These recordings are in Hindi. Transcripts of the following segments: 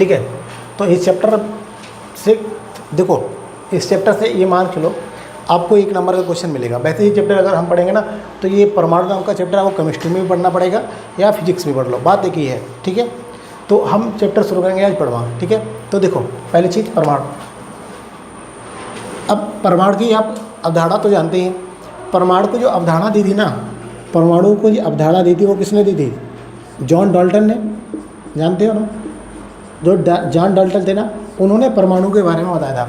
ठीक है। तो इस चैप्टर से देखो, इस चैप्टर से ये मान के लो आपको 1 नंबर का क्वेश्चन मिलेगा। वैसे ही चैप्टर अगर हम पढ़ेंगे ना तो ये परमाणु नाम का चैप्टर आपको केमिस्ट्री में भी पढ़ना पड़ेगा या फिजिक्स में पढ़ लो, बात एक ही है। ठीक है, तो हम चैप्टर शुरू करेंगे आज पढ़वा। ठीक है, तो देखो पहली चीज़ परमाणु। अब परमाणु की आप अवधारणा तो जानते हैं। परमाणु को जो अवधारणा दी थी ना, परमाणु को जो अवधारणा दी थी वो किसने दी थी? जॉन डाल्टन ने, जानते हो ना? जो जॉन डाल्टन थे ना, उन्होंने परमाणु के बारे में बताया था।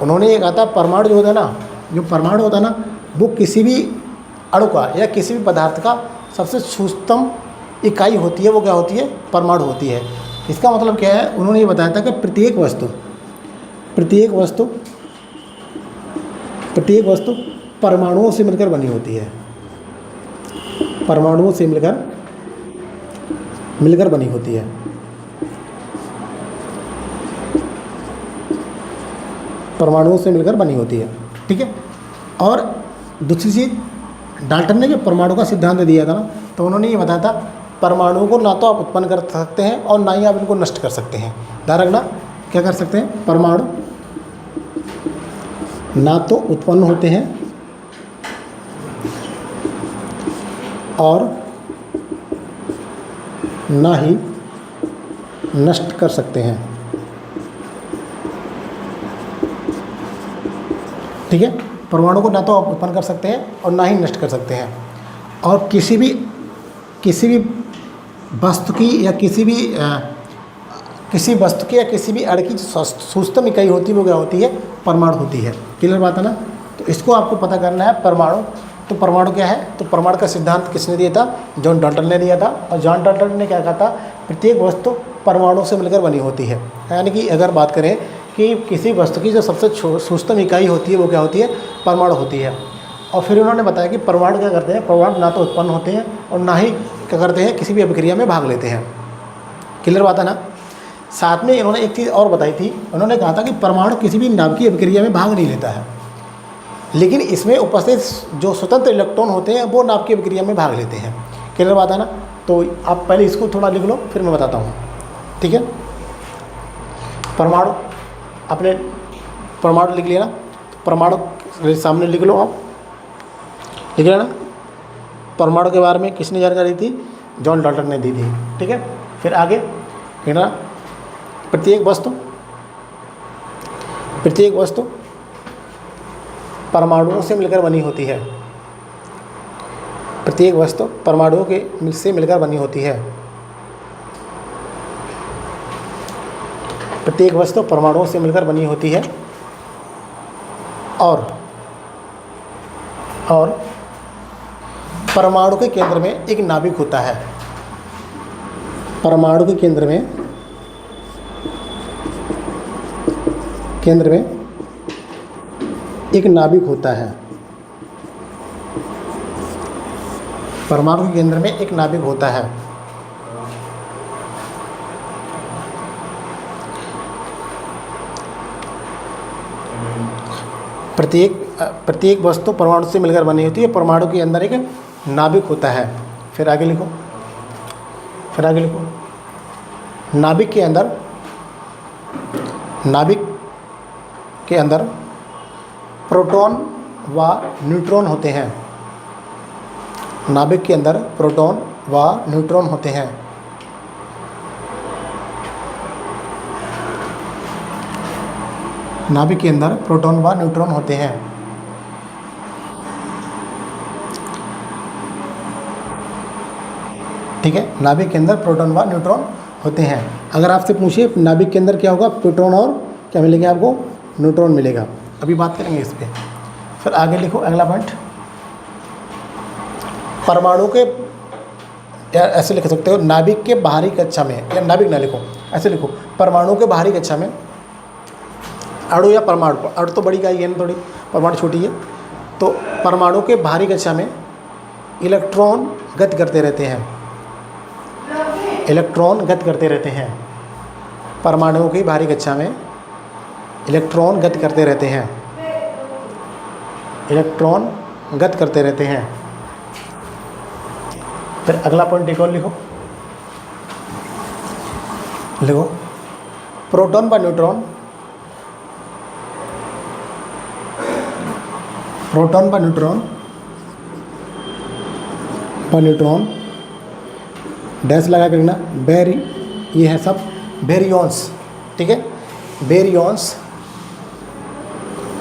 उन्होंने ये कहा था परमाणु जो होता है ना, जो परमाणु होता है ना, वो किसी भी अणु का या किसी भी पदार्थ का सबसे सूक्ष्मतम इकाई होती है। वो क्या होती है? परमाणु होती है। इसका मतलब क्या है? उन्होंने ये बताया था कि प्रत्येक वस्तु परमाणुओं से मिलकर बनी होती है। परमाणुओं से मिलकर बनी होती है। परमाणुओं से मिलकर बनी होती है। ठीक है, और दूसरी चीज़, डाल्टन ने जो परमाणु का सिद्धांत दिया था ना, तो उन्होंने ये बताया था परमाणुओं को ना तो आप उत्पन्न कर सकते हैं और ना ही आप इनको नष्ट कर सकते हैं। ध्यान रखना, क्या कर सकते हैं? परमाणु ना तो उत्पन्न होते हैं और ना ही नष्ट कर सकते हैं। ठीक है, परमाणु को ना तो आप उत्पन्न कर सकते हैं और ना ही नष्ट कर सकते हैं। और किसी भी वस्तु की या किसी वस्तु की या किसी भी अणु की सूक्ष्मतम इकाई होती है, वो क्या होती है? परमाणु होती है। क्लियर बात है ना? तो इसको आपको पता करना है। परमाणु, तो परमाणु क्या है? तो परमाणु का सिद्धांत किसने दिया था? जॉन डाल्टन ने दिया था। और जॉन डाल्टन ने क्या कहा था? प्रत्येक वस्तु परमाणु से मिलकर बनी होती है। यानी कि अगर बात करें कि किसी वस्तु की जो सबसे सूक्ष्मतम इकाई होती है वो क्या होती है? परमाणु होती है। और फिर उन्होंने बताया कि परमाणु क्या करते हैं? परमाणु ना तो उत्पन्न होते हैं और ना ही क्या करते हैं? किसी भी अभिक्रिया में भाग लेते हैं। क्लियर बात है ना? साथ में इन्होंने एक चीज़ और बताई थी। उन्होंने कहा था कि परमाणु किसी भी नाभिकीय अभिक्रिया में भाग नहीं लेता है, लेकिन इसमें उपस्थित जो स्वतंत्र इलेक्ट्रॉन होते हैं वो नाभिकीय अभिक्रिया में भाग लेते हैं। क्लियर बात है ना? तो आप पहले इसको थोड़ा लिख लो, फिर मैं बताता हूँ। ठीक है, परमाणु, आपने परमाणु लिख लिया ना? परमाणु सामने लिख लो, आप लिख लिया ना? परमाणु के बारे में किसने जानकारी दी? जॉन डाल्टन ने दी थी। ठीक है, फिर आगे लिखना, प्रत्येक वस्तु परमाणुओं से मिलकर बनी होती है। प्रत्येक वस्तु परमाणुओं के से मिलकर बनी होती है। प्रत्येक वस्तु परमाणुओं से मिलकर बनी होती है और परमाणु के केंद्र में एक नाभिक होता है। परमाणु के केंद्र में एक नाभिक होता है। परमाणु के केंद्र में एक नाभिक होता है। प्रत्येक वस्तु परमाणु से मिलकर बनी होती है। परमाणु के अंदर एक नाभिक होता है। फिर आगे लिखो, नाभिक के अंदर प्रोटॉन व न्यूट्रॉन होते हैं। नाभिक के अंदर प्रोटॉन व न्यूट्रॉन होते हैं। नाभिक के अंदर प्रोटॉन व न्यूट्रॉन होते हैं। ठीक है, नाभिक के अंदर प्रोटॉन व न्यूट्रॉन होते हैं। अगर आपसे पूछे नाभिक के अंदर क्या होगा? प्रोटॉन और क्या मिलेंगे आपको? न्यूट्रॉन मिलेगा। अभी बात करेंगे इस पर। फिर आगे लिखो अगला पॉइंट, परमाणु के, या ऐसे लिख सकते हो, नाभिक के बाहरी कक्षा में, या नाभिक ना लिखो, ऐसे लिखो, परमाणु के बाहरी कक्षा में अणु या परमाणु, अणु तो बड़ी इकाई है ना, थोड़ी परमाणु छोटी है, तो परमाणु के बाहरी कक्षा में इलेक्ट्रॉन गति करते रहते हैं। इलेक्ट्रॉन गति करते रहते हैं। परमाणुओं की बाहरी कक्षा में इलेक्ट्रॉन गति करते रहते हैं। इलेक्ट्रॉन गति करते रहते हैं। फिर अगला पॉइंट एक और लिखो, प्रोटॉन व न्यूट्रॉन, प्रोटॉन व न्यूट्रॉन, डैश लगा कर लिखना, ये है सब बेरियॉन्स, ठीक है, बेरियॉन्स,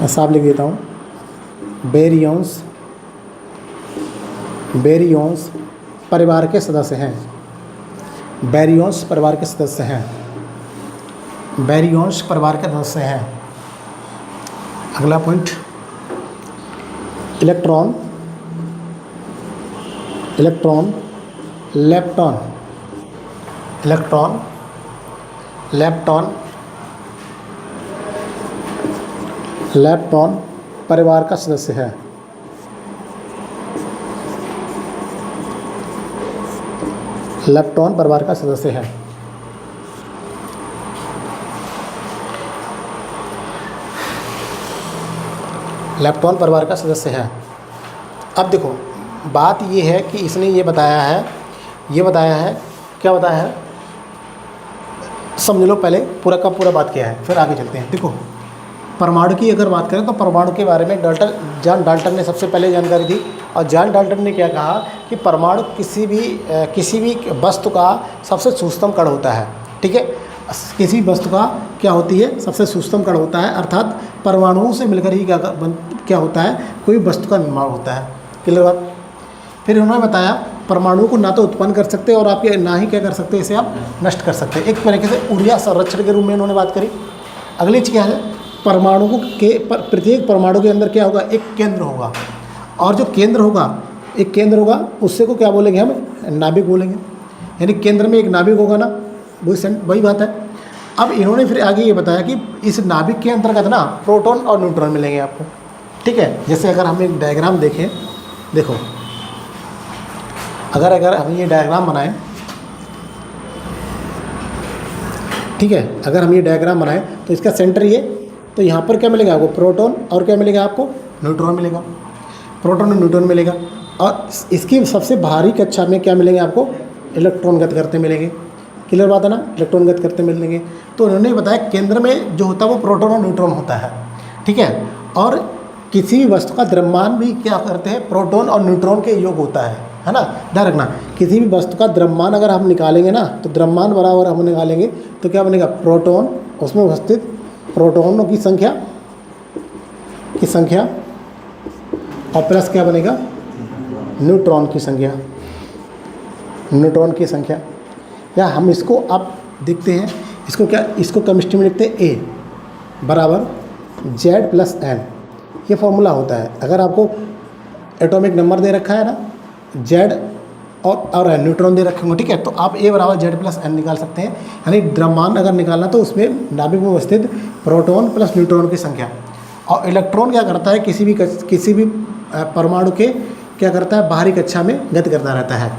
मैं साफ लिख देता हूँ, बेरियॉन्स, बेरियॉन्स परिवार के सदस्य हैं, बेरियॉन्स परिवार के सदस्य हैं, बेरियॉन्स परिवार के सदस्य हैं। अगला point, electron, electron, lepton, electron, lepton, lepton परिवार का सदस्य है, लेप्टॉन परिवार का सदस्य है। लेप्टॉन परिवार का सदस्य है। अब देखो बात ये है कि इसने ये बताया है, क्या बताया है, समझ लो पहले पूरा का पूरा बात क्या है, फिर आगे चलते हैं। देखो परमाणु की अगर बात करें तो परमाणु के बारे में जॉन डाल्टन ने सबसे पहले जानकारी दी, और जॉन डाल्टन ने क्या कहा कि परमाणु किसी भी वस्तु का सबसे सूक्ष्म कण होता है, ठीक है, किसी वस्तु का क्या होती है, सबसे सूक्ष्म कण होता है, अर्थात परमाणुओं से मिलकर ही क्या होता है, कोई वस्तु का निर्माण होता है। क्लियर बात। फिर उन्होंने बताया परमाणु को ना तो उत्पन्न कर सकते और आप ना ही क्या कर सकते, इसे आप नष्ट कर सकते। एक तरीके से ऊर्जा संरक्षण के रूप में उन्होंने बात करी। अगली चीज़ क्या है, परमाणु के प्रत्येक परमाणु के अंदर क्या होगा, एक केंद्र होगा, और जो केंद्र होगा, एक केंद्र होगा, उससे को क्या बोलेंगे हम, नाभिक बोलेंगे, यानी केंद्र में एक नाभिक होगा ना, वही बात है। अब इन्होंने फिर आगे ये बताया कि इस नाभिक के अंतर्गत ना प्रोटॉन और न्यूट्रॉन मिलेंगे आपको, ठीक है। जैसे अगर हम एक डायग्राम देखें, देखो अगर हम ये डायग्राम बनाएं, ठीक है, अगर हम ये डायग्राम बनाएं तो इसका सेंटर ये, तो यहाँ पर क्या मिलेगा आपको, प्रोटॉन, और क्या मिलेगा आपको, न्यूट्रॉन मिलेगा, प्रोटॉन और न्यूट्रॉन मिलेगा। और इसकी सबसे बाहरी कक्षा में क्या मिलेंगे आपको, इलेक्ट्रॉन गत करते मिलेंगे। क्लियर बात है ना, इलेक्ट्रॉन गत करते मिलेंगे। तो उन्होंने बताया केंद्र में जो होता है वो प्रोटॉन और न्यूट्रॉन होता है, ठीक है। और किसी भी वस्तु का द्रव्यमान भी क्या करते हैं, प्रोटॉन और न्यूट्रॉन के योग होता है ना, ध्यान रखना। किसी भी वस्तु का द्रव्यमान अगर हम निकालेंगे ना, तो द्रव्यमान बराबर हम निकालेंगे तो क्या बनेगा, प्रोटॉन, उसमें उपस्थित प्रोटॉनों की संख्या और प्लस क्या बनेगा, न्यूट्रॉन की संख्या। या हम इसको अब देखते हैं, इसको केमिस्ट्री में लिखते हैं ए बराबर Z+N, ये फॉर्मूला होता है। अगर आपको एटॉमिक नंबर दे रखा है ना, Z और न्यूट्रॉन दे रखे होंगे, ठीक है, तो आप A बराबर Z+N निकाल सकते हैं। यानी द्रव्यमान अगर निकालना तो उसमें नाभिक में उपस्थित प्रोटॉन प्लस न्यूट्रॉन की संख्या। और इलेक्ट्रॉन क्या करता है, किसी भी परमाणु के क्या करता है, बाहरी कक्षा में गति करता रहता है,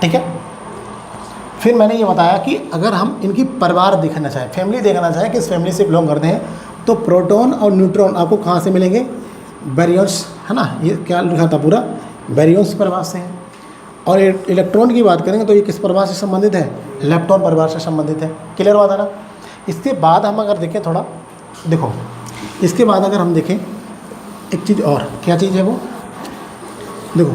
ठीक है। फिर मैंने ये बताया कि अगर हम इनकी परिवार देखना चाहें, फैमिली देखना चाहें, किस फैमिली से बिलोंग करते हैं, तो प्रोटॉन और न्यूट्रॉन आपको कहाँ से मिलेंगे, बैरियर्स, है ना, ये क्या लिखा था पूरा, बैरियर्स परिवार से हैं। और इलेक्ट्रॉन की बात करेंगे तो ये किस परिवार से संबंधित है, लेप्टॉन परिवार से संबंधित है। क्लियर बात है ना। इसके बाद हम अगर देखें थोड़ा, देखो इसके बाद अगर हम देखें एक चीज़ और, क्या चीज़ है वो, देखो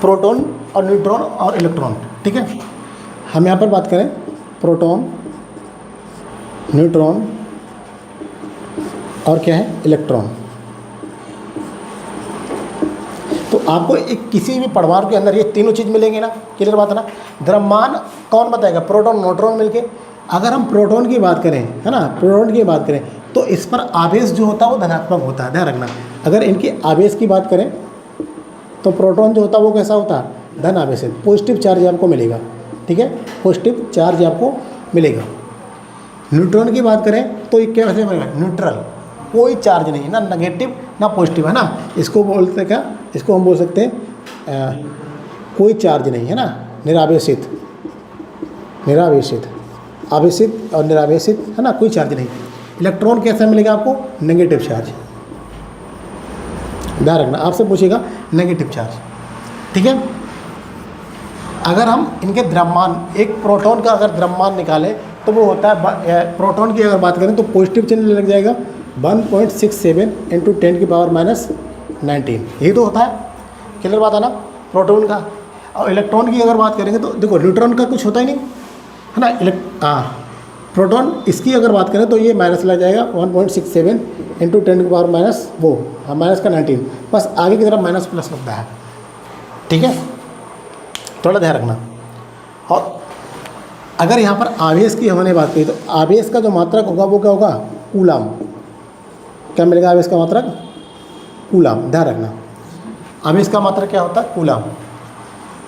प्रोटॉन और न्यूट्रॉन और इलेक्ट्रॉन, ठीक है। हम यहाँ पर बात करें प्रोटॉन, न्यूट्रॉन और क्या है, इलेक्ट्रॉन। तो आपको एक किसी भी परमाणु के अंदर ये तीनों चीज़ मिलेंगे ना। क्लियर बात है ना। द्रव्यमान कौन बताएगा, प्रोटॉन न्यूट्रॉन मिलके। अगर हम प्रोटॉन की बात करें, है ना, प्रोटॉन की बात करें तो इस पर आवेश जो होता है वो धनात्मक होता है, ध्यान रखना। अगर इनके आवेश की बात करें तो प्रोटॉन जो होता है वो कैसा होता है, धन आवेशित, पॉजिटिव चार्ज आपको मिलेगा, ठीक है, पॉजिटिव चार्ज आपको मिलेगा। न्यूट्रॉन की बात करें तो ये कैसे मिलेगा, न्यूट्रल, कोई चार्ज नहीं है, ना नेगेटिव ना पॉजिटिव, है ना। इसको बोलते हैं क्या, इसको हम बोल सकते हैं कोई चार्ज नहीं, है ना, निरावेशित, आवेशित और निरावेशित, है ना, कोई चार्ज नहीं। इलेक्ट्रॉन कैसा मिलेगा आपको, नेगेटिव चार्ज, ध्यान रखना, आपसे पूछेगा नेगेटिव चार्ज, ठीक है। अगर हम इनके द्रव्यमान, एक प्रोटॉन का अगर द्रव्यमान निकालें तो वो होता है प्रोटॉन की अगर बात करें तो पॉजिटिव चिन्ह लग जाएगा 1.67 इंटू 10⁻19, यही तो होता है। क्लियर बात है ना प्रोटॉन का। और इलेक्ट्रॉन की अगर बात करेंगे तो देखो न्यूट्रॉन का कुछ होता ही नहीं है ना। प्रोटॉन इसकी अगर बात करें तो ये माइनस लग जाएगा 1.67 इंटू 10⁻, माइनस का 19, बस आगे की तरफ माइनस प्लस लगता है। ठीक है, थोड़ा ध्यान रखना। और अगर यहाँ पर आवेश की हमने बात की तो आवेश का जो मात्रक होगा वो क्या होगा, कूलाम। क्या मिलेगा आवेश का मात्रक, कूलाम। ध्यान रखना आवेश का मात्रक क्या होता है, कूलाम,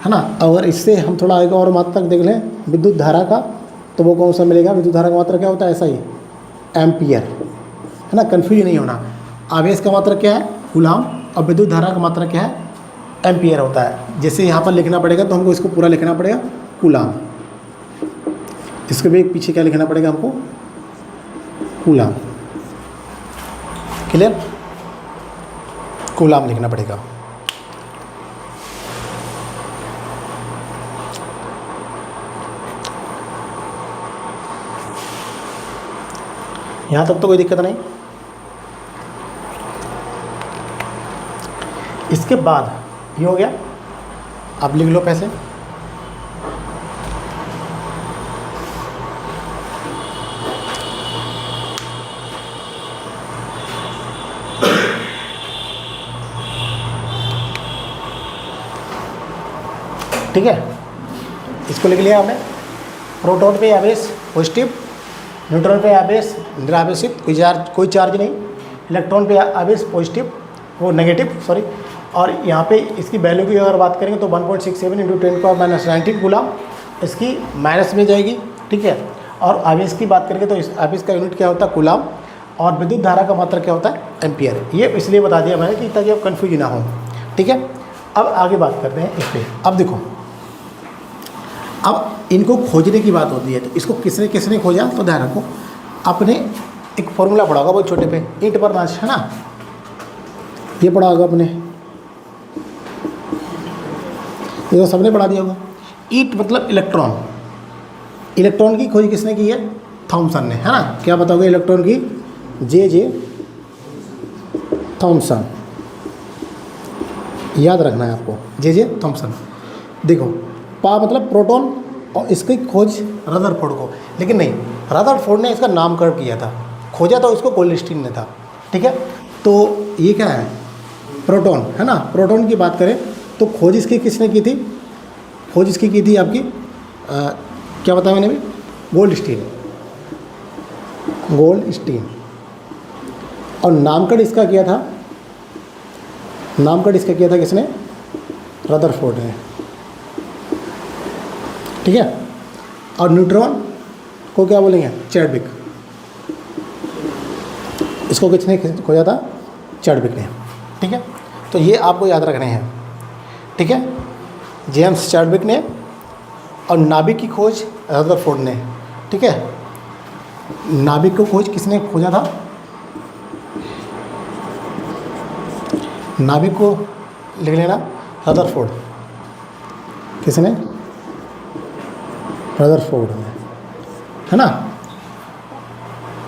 है ना। अगर इससे हम थोड़ा आगे और मात्रक देख लें विद्युत धारा का, तो वो कौन सा मिलेगा, विद्युत धारा का मात्रक क्या होता है, ऐसा ही एम्पियर, है ना। कन्फ्यूज नहीं होना, आवेश का मात्रक क्या है, कूलाम, और विद्युत धारा का मात्रक क्या है, एम्पियर होता है। जैसे यहाँ पर लिखना पड़ेगा तो हमको इसको पूरा लिखना पड़ेगा कूलाम, इसके भी पीछे क्या लिखना पड़ेगा हमको, कूलाम। क्लियर, कूलाम लिखना पड़ेगा। यहाँ तक तो कोई दिक्कत नहीं। इसके बाद ये हो गया, आप लिख लो पैसे। ठीक है, इसको लिख लिया हमने। प्रोटॉन पे आवेश पॉजिटिव, न्यूट्रॉन पे आवेश निरावेशित, कोई चार्ज नहीं। इलेक्ट्रॉन पे आवेश पॉजिटिव, वो नेगेटिव सॉरी। और यहाँ पे इसकी वैल्यू की अगर बात करेंगे तो 1.67 इंटू 10⁻19 कूलाम, इसकी माइनस में जाएगी। ठीक है, और आवेश की बात करेंगे तो इस आवेश का यूनिट क्या होता है, कूलाम, और विद्युत धारा का मात्रक क्या होता है, एम्पियर। ये इसलिए बता दिया मैंने कि ताकि आप कन्फ्यूज ना हो। ठीक है, अब आगे बात करते हैं इस पर। अब देखो, अब इनको खोजने की बात होती है तो इसको किसने किसने खोजा, तो ध्यान रखो, आपने एक फॉर्मूला पढ़ा होगा बहुत छोटे पे, ईंट पर नाच, है ना, ये पढ़ा होगा आपने, ये तो सबने पढ़ा दिया होगा। ईंट मतलब इलेक्ट्रॉन, इलेक्ट्रॉन की खोज किसने की है, थॉमसन ने, है ना। क्या बताओगे इलेक्ट्रॉन की, जे थॉमसन, याद रखना है आपको, जे थॉमसन। देखो पा मतलब प्रोटॉन, और इसकी खोज रदरफोर्ड को, लेकिन नहीं, रदरफोर्ड ने इसका नामकरण किया था, खोजा तो उसको गोल्डस्टीन ने था। ठीक है, तो ये क्या है, प्रोटॉन, है ना। प्रोटॉन की बात करें तो खोज इसकी किसने की थी, खोज इसकी की थी आपकी क्या बताया मैंने भी, गोल्डस्टीन। और नामकरण इसका किया था, नामकरण इसका किया था किसने, रदरफोर्ड ने। ठीक है, और न्यूट्रॉन को क्या बोलेंगे, चैडविक, इसको किसने खोजा था, चैडविक ने। ठीक है, तो ये आपको याद रखने हैं। ठीक है, जेम्स चैडविक ने, और नाभिक की खोज रदरफोर्ड ने। ठीक है, नाभिक को खोज किसने खोजा था, नाभिक को लिख लेना, रदरफोर्ड, किसने, रदरफोर्ड ने, है ना।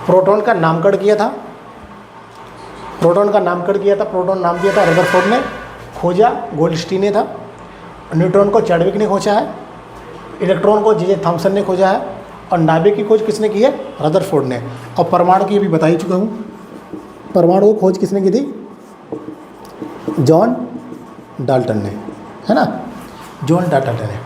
प्रोटॉन का नामकरण किया था, प्रोटॉन नाम दिया था रदरफोर्ड ने, खोजा गोल्डस्टीन ने था। न्यूट्रॉन को चैडविक ने खोजा है, इलेक्ट्रॉन को जे थॉमसन ने खोजा है, और नाभिक की खोज किसने की है, रदरफोर्ड ने। और परमाणु की भी बता ही चुका हूँ, परमाणु की खोज किसने की थी, जॉन डाल्टन ने, है ना, जॉन डाल्टन ने।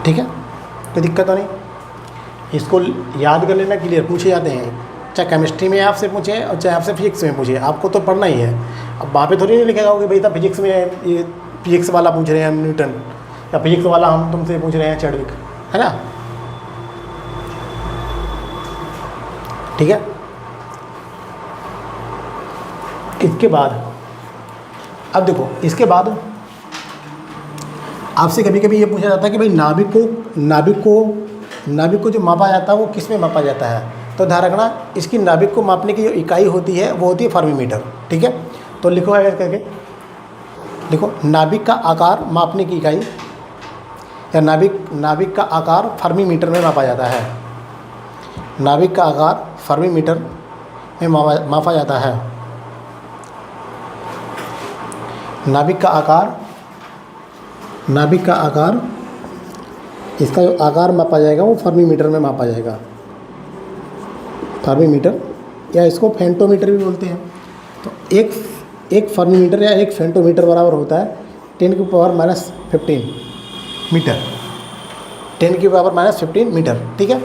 ठीक है, कोई दिक्कत तो नहीं, इसको याद कर लेना, क्लियर पूछे जाते हैं, चाहे केमिस्ट्री में आपसे पूछे और चाहे आपसे फिजिक्स में पूछे, आपको तो पढ़ना ही है। अब वहाँ पे थोड़ी नहीं लिखेगा कि भाई था फिजिक्स में ये फिजिक्स वाला पूछ रहे हैं हम न्यूटन, या फिजिक्स वाला हम तुमसे पूछ रहे हैं चैडविक, है ना। ठीक है, इसके बाद अब देखो, इसके बाद आपसे कभी कभी ये पूछा जाता है कि भाई नाभिक को जो मापा जाता है वो किस में मापा जाता है, तो ध्यान रखना इसकी नाभिक को मापने की जो इकाई होती है वो होती है फर्मीमीटर। ठीक है, तो लिखो ऐसे करके, देखो नाभिक का आकार मापने की इकाई या नाभिक का आकार फर्मीमीटर में मापा जाता है। नाभिक का आकार फर्मीमीटर में मापा जाता है। नाभिक का आकार इसका जो आकार मापा जाएगा वो फर्मीमीटर में मापा जाएगा। फर्मीमीटर या इसको फेंटोमीटर भी बोलते हैं। तो एक फर्मीमीटर या एक फेंटोमीटर बराबर होता है 10⁻⁻15 मीटर। 10⁻⁻15 मीटर। ठीक है,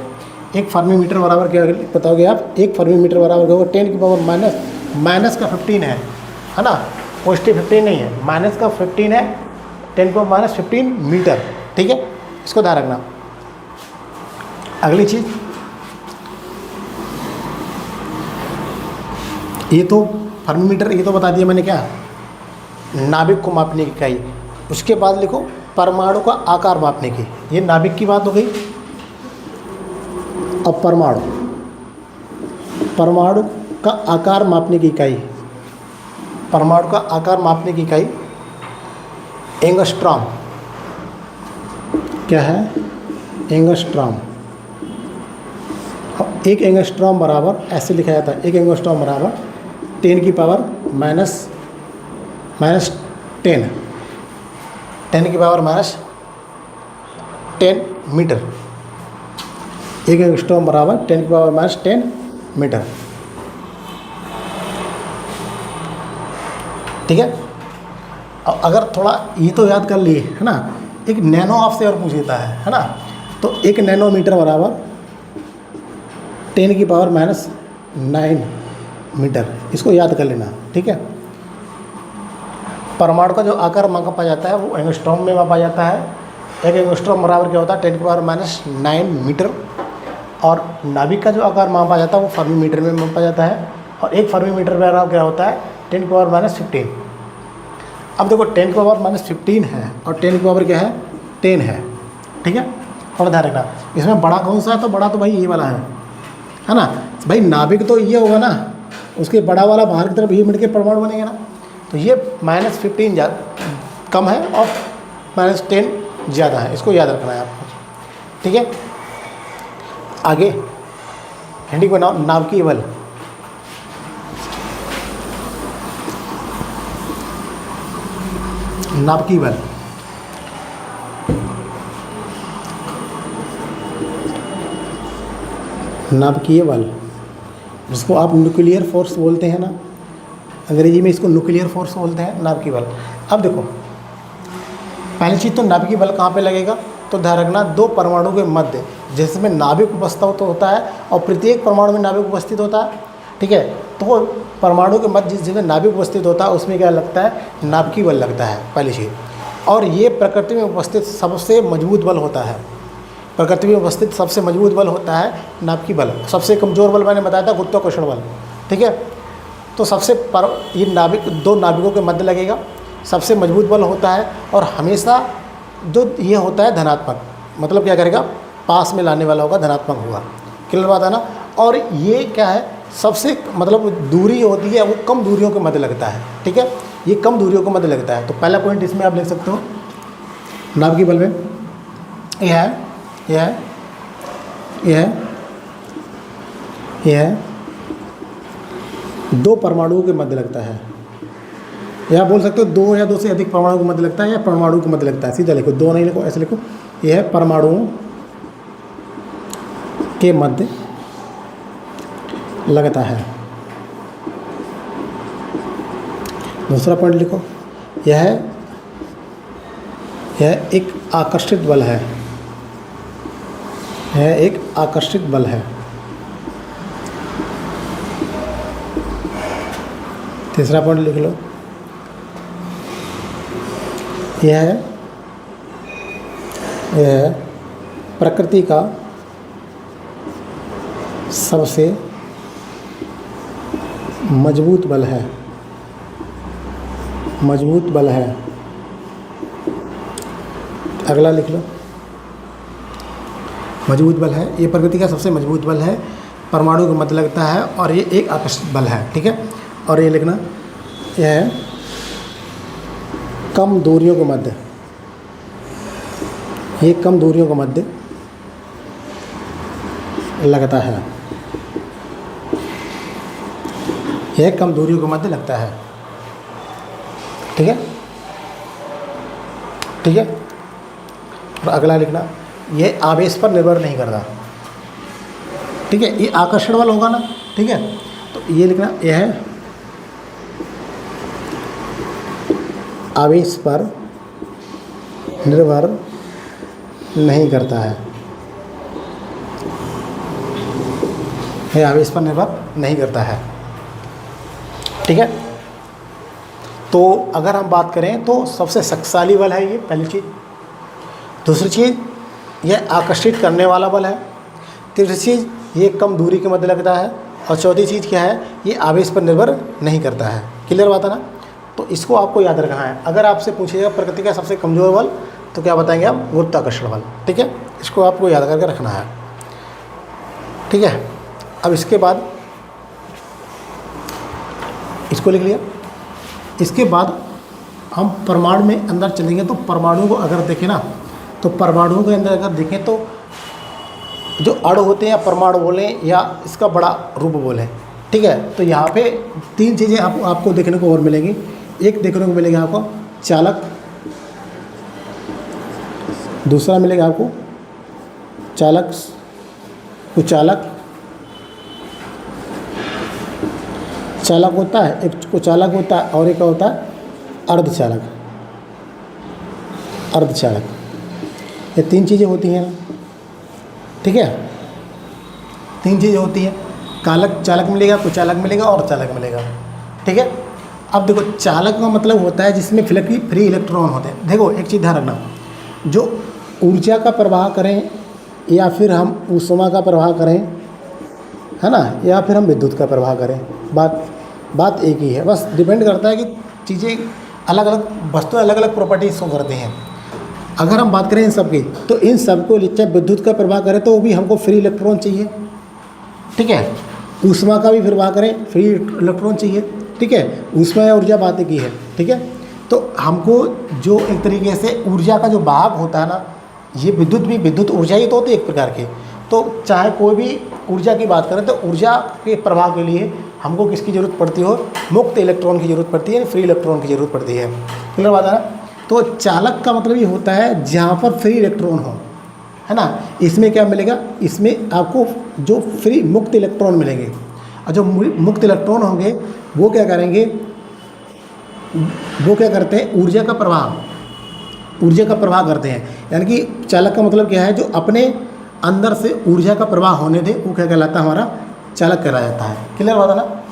एक फर्मीमीटर बराबर क्या बताओगे आप? एक फर्मीमीटर बराबर होगा 10⁻⁻ का 15 है ना, पॉजिटिव 15 नहीं है, माइनस का 15 है, 10⁻⁻15 मीटर। ठीक है, इसको ध्यान रखना। अगली चीज़, ये तो फर्मीमीटर ये तो बता दिया मैंने क्या, नाभिक को मापने की इकाई। उसके बाद लिखो परमाणु का आकार मापने की। ये नाभिक की बात हो गई। अब परमाणु का आकार मापने की इकाई, परमाणु का आकार मापने की इकाई एंगस्ट्रॉम। क्या है? एंगस्ट्रॉम। अब एक एंगस्ट्रॉम बराबर ऐसे लिखा जाता है, एक एंगस्ट्रॉम बराबर 10⁻⁻10 10⁻⁻10 मीटर। एक एंगस्ट्रॉम बराबर 10⁻⁻10 मीटर। ठीक है, अब अगर थोड़ा ये तो याद कर लिए है ना, एक नैनो आपसे और पूछ लेता है ना, तो एक नैनोमीटर बराबर 10⁻⁹ मीटर। इसको याद कर लेना। ठीक है, परमाणु का जो आकार मापा जाता है वो एंगस्ट्रॉम में मापा जाता है। एक एंगस्ट्रॉम बराबर क्या होता है? 10⁻⁹ मीटर। और नाभिक का जो आकार मापा जाता है वो फर्मीमीटर में मापा जाता है। और एक फर्मीमीटर बराबर क्या होता है? 10⁻⁻15। अब देखो 10⁻⁻15 है और 10 क्या है? 10 है। ठीक है, और ध्यान रखना इसमें बड़ा कौन सा है? तो बड़ा तो भाई ये वाला है ना भाई। नाभिक तो ये होगा ना, उसके बड़ा वाला बाहर की तरफ ये मिल के परमाणु बनेगा ना, तो ये -15 कम है और -10 ज़्यादा है। इसको याद रखना है आपको। ठीक है, आगे हेडिंग बनाओ, नाभिकीय बल। नाभिकीय बल, नाभिकीय बल जिसको आप न्यूक्लियर फोर्स बोलते हैं ना, अंग्रेजी में इसको न्यूक्लियर फोर्स बोलते हैं, नाभिकीय बल। अब देखो पहली चीज़ तो नाभिकीय बल कहाँ पे लगेगा? तो ध्यान रखना दो परमाणु के मध्य जिसमें नाभिक उपस्थित होता है और प्रत्येक परमाणु में नाभिक उपस्थित होता है। ठीक है, तो परमाणु के मध्य जिसमें नाभिक उपस्थित होता है उसमें क्या लगता है? नाभिकीय बल लगता है, पहली चीज़। और ये प्रकृति में उपस्थित सबसे मजबूत बल होता है। प्रकृति में उपस्थित सबसे मजबूत बल होता है नाभिकीय बल। सबसे कमज़ोर बल मैंने बताया था गुरुत्वाकर्षण बल। ठीक है, तो ये दो नाभिकों के मध्य लगेगा, सबसे मजबूत बल होता है और हमेशा जो ये होता है धनात्मक, मतलब क्या करेगा? पास में लाने वाला होगा, धनात्मक होगा। क्लियर बात है ना? और ये क्या है? सबसे मतलब दूरी होती है वो कम दूरियों के मध्य लगता है। ठीक है, ये कम दूरियों के मध्य लगता है। तो पहला पॉइंट इसमें आप लिख सकते हो नाभिकीय बल में, यह दो परमाणुओं के मध्य लगता है, या बोल सकते हो दो या दो से अधिक परमाणु के मध्य लगता है, या परमाणु के मध्य लगता है। सीधा लिखो, दो नहीं लिखो, ऐसे लिखो, यह परमाणुओं के मध्य लगता है। दूसरा पॉइंट लिखो, यह एक आकर्षित बल है, यह एक आकर्षित बल है। तीसरा पॉइंट लिख लो, यह प्रकृति का सबसे मजबूत बल है, मजबूत बल है। अगला लिख लो, मजबूत बल है, ये प्रकृति का सबसे मजबूत बल है, परमाणु को मध्य लगता है और ये एक आकर्षित बल है, ठीक है। और ये लिखना, यह है कम दूरियों के मध्य, ये कम दूरियों के मध्य लगता है, यह कम दूरियों के मध्य लगता है, ठीक है, ठीक है। और अगला लिखना, यह आवेश पर निर्भर नहीं करता, ठीक है, ये आकर्षण बल होगा ना, ठीक है। तो ये लिखना, यह है आवेश पर निर्भर नहीं करता है, यह आवेश पर निर्भर नहीं करता है, ठीक है। तो अगर हम बात करें तो सबसे शक्तिशाली बल है ये, पहली चीज़। दूसरी चीज़, यह आकर्षित करने वाला बल है। तीसरी चीज़, ये कम दूरी के मध्य लगता है। और चौथी चीज़ क्या है, ये आवेश पर निर्भर नहीं करता है। क्लियर बात है ना। तो इसको आपको याद रखना है। अगर आपसे पूछिएगा प्रकृति का सबसे कमज़ोर बल, तो क्या बताएंगे आप, गुरुत्वाकर्षण बल, ठीक है। इसको आपको याद करके रखना है, ठीक है। अब इसके बाद इसको लिख लिया। इसके बाद हम परमाणु में अंदर चलेंगे। तो परमाणु को अगर देखें ना, तो परमाणुओं के अंदर अगर देखें तो जो अणु होते हैं, या परमाणु बोलें या इसका बड़ा रूप बोलें, ठीक है। तो यहाँ पे तीन चीज़ें आपको देखने को और मिलेंगी। एक देखने को मिलेगा आपको चालक, दूसरा मिलेगा आपको चालक, कुचालक, चालक होता है, एक कुचालक होता है और एक होता है अर्धचालक, अर्धचालक। ये तीन चीज़ें होती हैं, ठीक है। तीन चीज़ें होती हैं, चालक मिलेगा, कुचालक मिलेगा और चालक मिलेगा, ठीक है। अब देखो, चालक का मतलब होता है जिसमें फ्री इलेक्ट्रॉन होते हैं। देखो एक चीज़ ध्यान रखना, जो ऊर्जा का प्रवाह करें या फिर हम ऊष्मा का प्रवाह करें, है ना, या फिर हम विद्युत का प्रवाह करें, बात एक ही है। बस डिपेंड करता है कि चीज़ें अलग अलग, वस्तुएं अलग अलग प्रॉपर्टीज शो करते हैं। अगर हम बात करें इन सब की, तो इन सब को चाहे विद्युत का प्रवाह करें तो वो भी हमको फ्री इलेक्ट्रॉन चाहिए, ठीक है। ऊष्मा का भी प्रवाह करें, फ्री इलेक्ट्रॉन चाहिए, ठीक है। ऊष्मा या ऊर्जा बात की है, ठीक है। तो हमको जो एक तरीके से ऊर्जा का जो भाग होता है ना, ये विद्युत ऊर्जा ही तो होती है एक प्रकार की। तो चाहे कोई भी ऊर्जा की बात करें, तो ऊर्जा के प्रवाह के लिए हमको किसकी ज़रूरत पड़ती हो, मुक्त इलेक्ट्रॉन की ज़रूरत पड़ती है, फ्री इलेक्ट्रॉन की ज़रूरत पड़ती है। क्लियर बात है ना। तो चालक का मतलब ये होता है जहाँ पर फ्री इलेक्ट्रॉन हो, है ना। इसमें क्या मिलेगा, इसमें आपको जो फ्री मुक्त इलेक्ट्रॉन मिलेंगे। और जो मुक्त इलेक्ट्रॉन होंगे वो क्या करेंगे, वो क्या करते हैं, ऊर्जा का प्रवाह करते हैं। यानी कि चालक का मतलब क्या है, जो अपने अंदर से ऊर्जा का प्रवाह होने दे, वो क्या कहलाता है, हमारा चालक कहलाया जाता है। क्लियर बात है ना।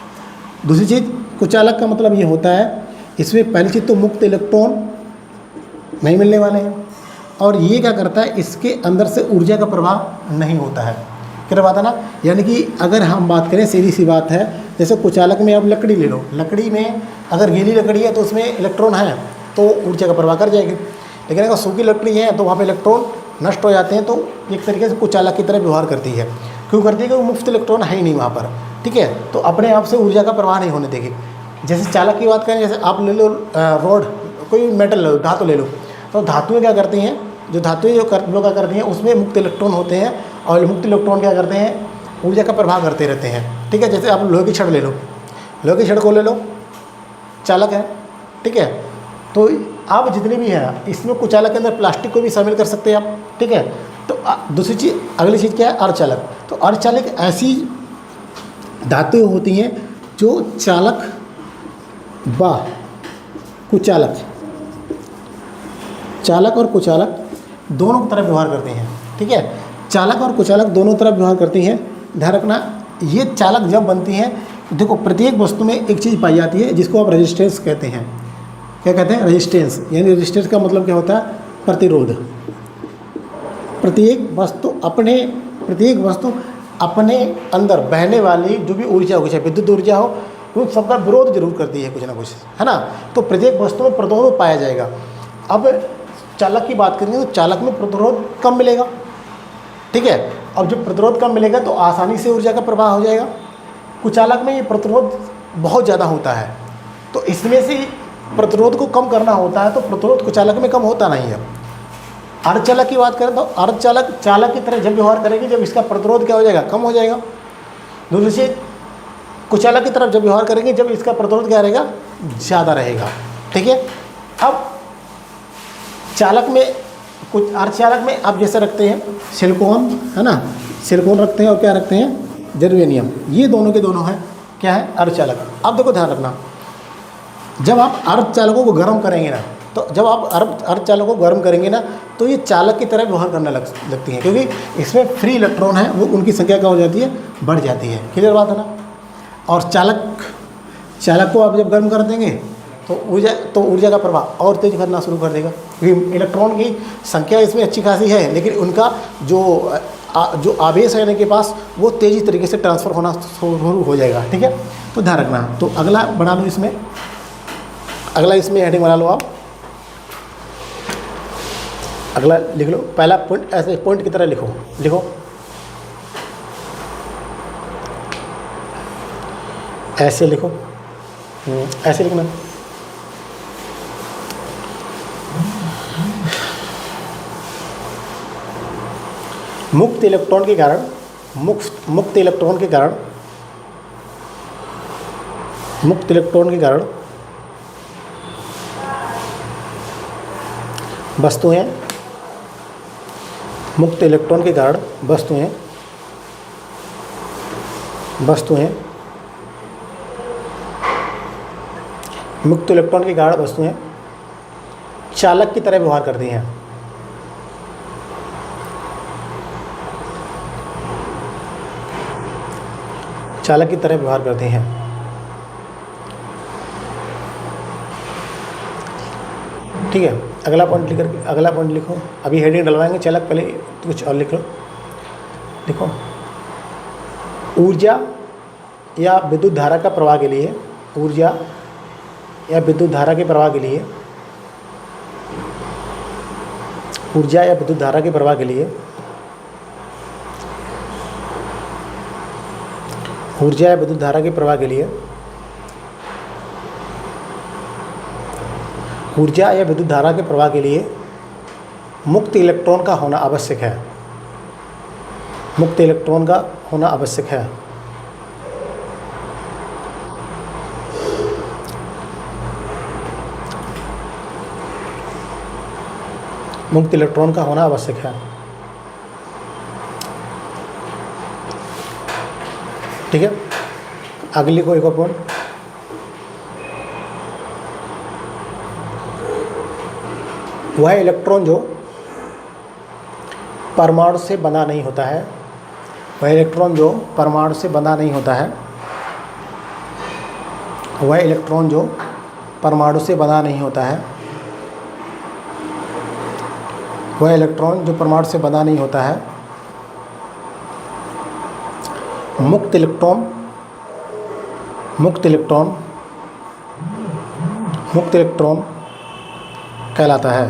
दूसरी चीज़, कुचालक का मतलब ये होता है, इसमें पहली चीज़ तो मुक्त इलेक्ट्रॉन नहीं मिलने वाले हैं, और ये क्या करता है, इसके अंदर से ऊर्जा का प्रवाह नहीं होता है। क्लियर बात है ना। यानी कि अगर हम बात करें, सीधी सी बात है, जैसे कुचालक में आप लकड़ी ले लो, लकड़ी में अगर गीली लकड़ी है तो उसमें इलेक्ट्रॉन है तो ऊर्जा का प्रवाह कर जाएगी। लेकिन अगर सूखी लकड़ी है तो वहाँ पे इलेक्ट्रॉन नष्ट हो जाते हैं, तो एक तरीके से कुचालक की तरह व्यवहार करती है। क्यों करती है, क्योंकि मुफ्त इलेक्ट्रॉन है ही नहीं वहाँ पर, ठीक है। तो अपने आप से ऊर्जा का प्रवाह नहीं होने देगी। जैसे चालक की बात करें, जैसे आप ले लो रॉड, कोई मेटल ले लो, धातु ले लो, तो धातुएँ क्या करती हैं, जो धातुएँ जो क्या करती हैं, उसमें मुक्त इलेक्ट्रॉन होते हैं, और मुक्त इलेक्ट्रॉन क्या करते हैं, ऊर्जा का प्रवाह करते रहते हैं, ठीक है। जैसे आप लोहे की छड़ ले लो, लोहे की छड़ को ले लो, चालक है, ठीक है। तो आप जितनी भी है, इसमें कुचालक के अंदर प्लास्टिक को भी शामिल कर सकते हैं आप, ठीक है। तो दूसरी चीज़, अगली चीज़ क्या है, अर्धचालक। तो अर्धचालक ऐसी धातुएं होती हैं जो चालक व कुचालक, चालक और कुचालक दोनों तरफ व्यवहार करते हैं, ठीक है। चालक और कुचालक दोनों तरफ व्यवहार करती हैं। ध्यान रखना, ये चालक जब बनती हैं, देखो प्रत्येक वस्तु में एक चीज़ पाई जाती है जिसको आप रेजिस्टेंस कहते हैं। क्या कहते हैं, रेजिस्टेंस। यानी रेजिस्टेंस का मतलब क्या होता है, प्रतिरोध। प्रत्येक वस्तु अपने अंदर बहने वाली जो भी ऊर्जा हो, चाहे विद्युत ऊर्जा हो, वो सबका विरोध जरूर करती है कुछ ना कुछ, है ना। तो प्रत्येक वस्तु में प्रतिरोध पाया जाएगा। अब चालक की बात करेंगे तो चालक में प्रतिरोध कम मिलेगा, ठीक है। अब जब प्रतिरोध कम मिलेगा तो आसानी से ऊर्जा का प्रवाह हो जाएगा। कुचालक में ये प्रतिरोध बहुत ज़्यादा होता है, तो इसमें से प्रतिरोध को कम करना होता है, तो प्रतिरोध कुचालक में कम होता नहीं है। अर्धचालक की बात करें तो अर्धचालक चालक की तरह जब व्यवहार करेगी जब इसका प्रतिरोध क्या हो जाएगा, कम हो जाएगा। दूसरी चीज कुचालक की तरफ जब व्यवहार करेंगे जब इसका प्रतिरोध क्या रहेगा, ज़्यादा रहेगा, ठीक है। अब चालक में कुछ अर्धचालक में आप जैसे रखते हैं सिलिकॉन, है ना, सिलिकॉन रखते हैं और क्या रखते हैं, जर्मेनियम, ये दोनों के दोनों है क्या है, अर्धचालक। अब देखो ध्यान रखना, जब आप अर्धचालकों को गर्म करेंगे ना, तो जब आप अर्धचालकों को गर्म करेंगे ना तो ये चालक की तरह व्यवहार करने लगती हैं, क्योंकि इसमें फ्री इलेक्ट्रॉन है वो उनकी संख्या क्या हो जाती है, बढ़ जाती है। क्लियर बात है ना। और चालक को आप जब गर्म कर देंगे तो ऊर्जा का प्रवाह और तेज करना शुरू कर देगा, क्योंकि इलेक्ट्रॉन की संख्या इसमें अच्छी खासी है, लेकिन उनका जो आवेश है इनके पास वो तेज़ी तरीके से ट्रांसफ़र होना शुरू हो जाएगा, ठीक है। तो ध्यान रखना। तो अगला बना लो, इसमें अगला इसमें हेडिंग बना लो आप, अगला लिख लो। पहला पॉइंट ऐसे पॉइंट की तरह लिखो ऐसे लिखो, ऐसे लिखना। मुक्त इलेक्ट्रॉन के कारण मुक्त इलेक्ट्रॉन के कारण वस्तुएं, मुक्त इलेक्ट्रॉन के कारण वस्तुएं मुक्त इलेक्ट्रॉन के कारण वस्तुएं चालक की तरह व्यवहार करती हैं। चालक की तरह व्यवहार करती हैं। ठीक है। अगला पॉइंट लिखो। अभी हेडिंग डलवाएंगे चालक, पहले कुछ और लिख लो। देखो, ऊर्जा या विद्युत धारा का प्रवाह के लिए, ऊर्जा या विद्युत धारा के प्रवाह के लिए, ऊर्जा या विद्युत धारा के प्रवाह के लिए, ऊर्जा या विद्युत धारा के प्रवाह के लिए, ऊर्जा या विद्युत धारा के प्रवाह के लिए मुक्त इलेक्ट्रॉन का होना आवश्यक है। मुक्त इलेक्ट्रॉन का होना आवश्यक है। मुक्त इलेक्ट्रॉन का होना आवश्यक है। ठीक है। अगली को एक और पॉइंट, वह इलेक्ट्रॉन जो परमाणु से बंधा नहीं होता है, वह इलेक्ट्रॉन जो परमाणु से बंधा नहीं होता है, वह इलेक्ट्रॉन जो परमाणु से बंधा नहीं होता है, वह इलेक्ट्रॉन जो परमाणु से बंधा नहीं होता है, मुक्त इलेक्ट्रॉन कहलाता है।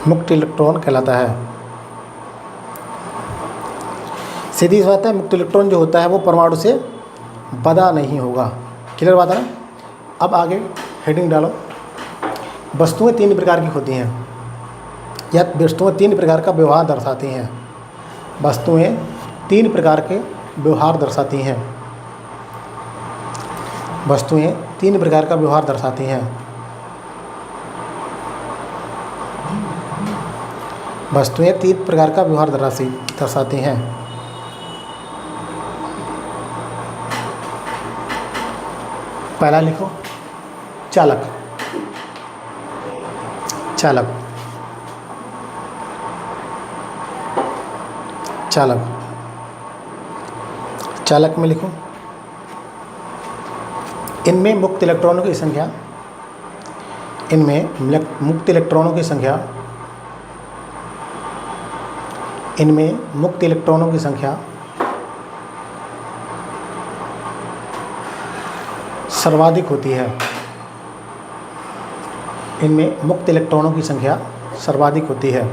मुक्त इलेक्ट्रॉन कहलाता है। सीधी सी बात है, मुक्त इलेक्ट्रॉन जो होता है वो परमाणु से बंधा नहीं होगा। क्लियर बात है ना। अब आगे हेडिंग डालो। वस्तुएं तीन प्रकार की होती हैं, या वस्तुएं तीन प्रकार का व्यवहार दर्शाती हैं। वस्तुएं तीन प्रकार के व्यवहार दर्शाती हैं। वस्तुएं तीन प्रकार का व्यवहार दर्शाती हैं। वस्तुएं तीन प्रकार का व्यवहार दर्शाती हैं। पहला लिखो, चालक। चालक चालक चालक में लिखो, इनमें मुक्त इलेक्ट्रॉनों की संख्या, इनमें मुक्त इलेक्ट्रॉनों की संख्या, इनमें मुक्त इलेक्ट्रॉनों की संख्या सर्वाधिक होती है। इनमें मुक्त इलेक्ट्रॉनों की संख्या सर्वाधिक होती है।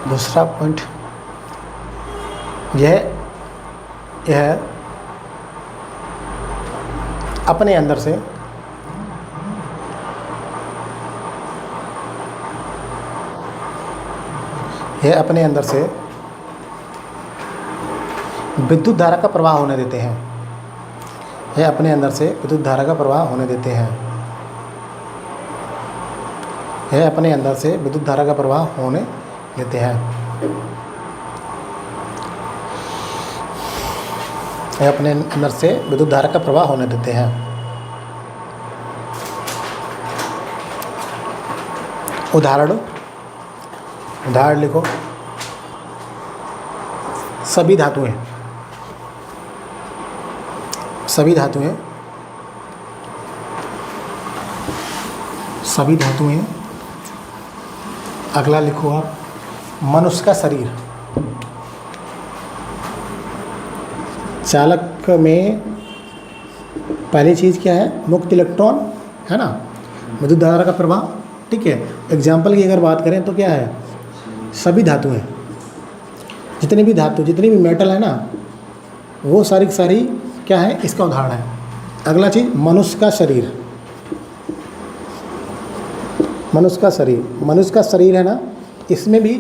दूसरा पॉइंट यह अपने अंदर से विद्युत धारा का प्रवाह होने देते हैं। यह अपने अंदर से विद्युत धारा का प्रवाह होने देते हैं। यह अपने अंदर से विद्युत धारा का प्रवाह होने देते हैं। यह अपने अंदर से विद्युत धारा का प्रवाह होने देते हैं। उदाहरण लिखो। सभी धातुएं अगला लिखो आप, मनुष्य का शरीर। चालक में पहली चीज़ क्या है? मुक्त इलेक्ट्रॉन, है ना, विद्युत धारा का प्रवाह। ठीक है, एग्जाम्पल की अगर बात करें तो क्या है? सभी धातुएं, जितनी भी मेटल है ना, वो सारी की सारी क्या है? इसका उदाहरण है। अगला चीज़, मनुष्य का शरीर है ना, इसमें भी